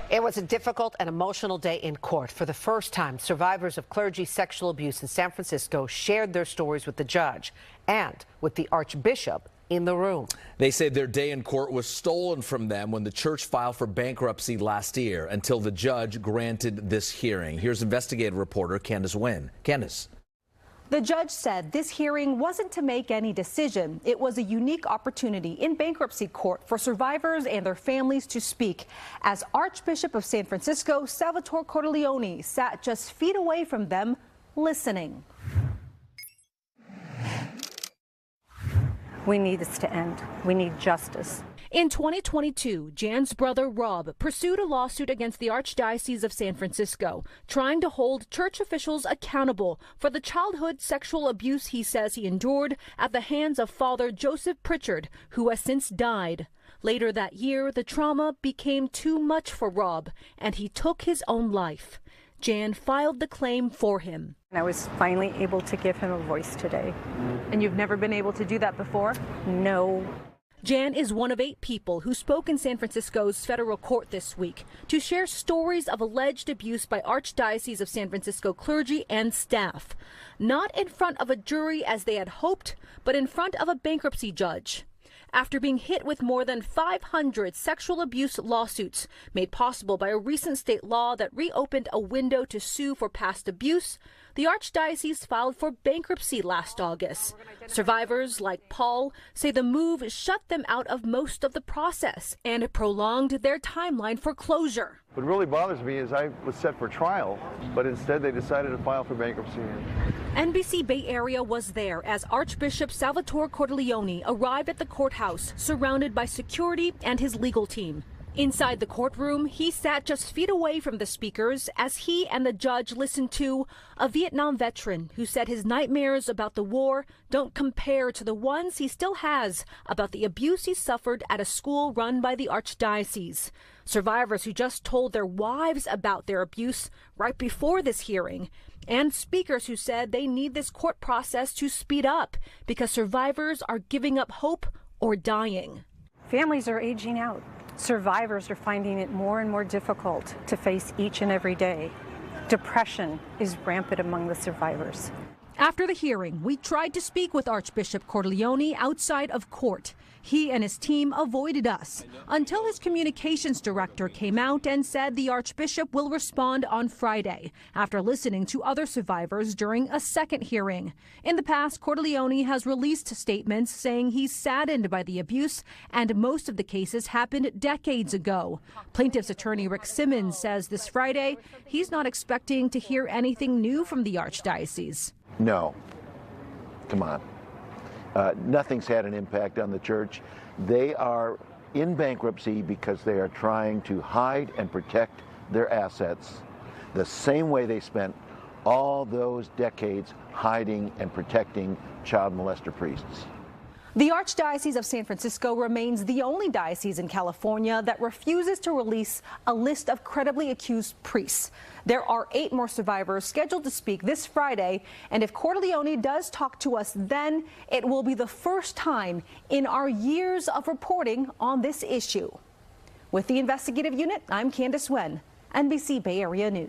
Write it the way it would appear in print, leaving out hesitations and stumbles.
It was a difficult and emotional day in court. For the first time, survivors of clergy sexual abuse in San Francisco shared their stories with the judge and with the Archbishop in the room. They say their day in court was stolen from them when the church filed for bankruptcy last year until the judge granted this hearing. Here's investigative reporter Candice Nguyen. Candice. The judge said this hearing wasn't to make any decision. It was a unique opportunity in bankruptcy court for survivors and their families to speak, as Archbishop of San Francisco, Salvatore Cordileone, sat just feet away from them, listening. We need this to end. We need justice. In 2022, Jan's brother Rob pursued a lawsuit against the Archdiocese of San Francisco, trying to hold church officials accountable for the childhood sexual abuse he says he endured at the hands of Father Joseph Pritchard, who has since died. Later that year, the trauma became too much for Rob, and he took his own life. Jan filed the claim for him. I was finally able to give him a voice today. And you've never been able to do that before? No. Jan is one of 8 people who spoke in San Francisco's federal court this week to share stories of alleged abuse by Archdiocese of San Francisco clergy and staff. Not in front of a jury as they had hoped, but in front of a bankruptcy judge. After being hit with more than 500 sexual abuse lawsuits made possible by a recent state law that reopened a window to sue for past abuse, the Archdiocese filed for bankruptcy last August. Survivors like Paul say the move shut them out of most of the process and prolonged their timeline for closure. What really bothers me is I was set for trial, but instead they decided to file for bankruptcy. NBC Bay Area was there as Archbishop Salvatore Cordileone arrived at the courthouse, surrounded by security and his legal team. Inside the courtroom, he sat just feet away from the speakers as he and the judge listened to a Vietnam veteran who said his nightmares about the war don't compare to the ones he still has about the abuse he suffered at a school run by the Archdiocese. Survivors who just told their wives about their abuse right before this hearing. And speakers who said they need this court process to speed up because survivors are giving up hope or dying. Families are aging out. Survivors are finding it more and more difficult to face each and every day. Depression is rampant among the survivors. After the hearing, we tried to speak with Archbishop Cordileone outside of court. He and his team avoided us until his communications director came out and said the Archbishop will respond on Friday after listening to other survivors during a second hearing. In the past, Cordileone has released statements saying he's saddened by the abuse and most of the cases happened decades ago. Plaintiff's attorney Rick Simmons says this Friday he's not expecting to hear anything new from the Archdiocese. No. Come on. Nothing's had an impact on the church. They are in bankruptcy because they are trying to hide and protect their assets the same way they spent all those decades hiding and protecting child molester priests. The Archdiocese of San Francisco remains the only diocese in California that refuses to release a list of credibly accused priests. There are 8 more survivors scheduled to speak this Friday, and if Cordileone does talk to us then, it will be the first time in our years of reporting on this issue. With the investigative unit, I'm Candice Nguyen, NBC Bay Area News.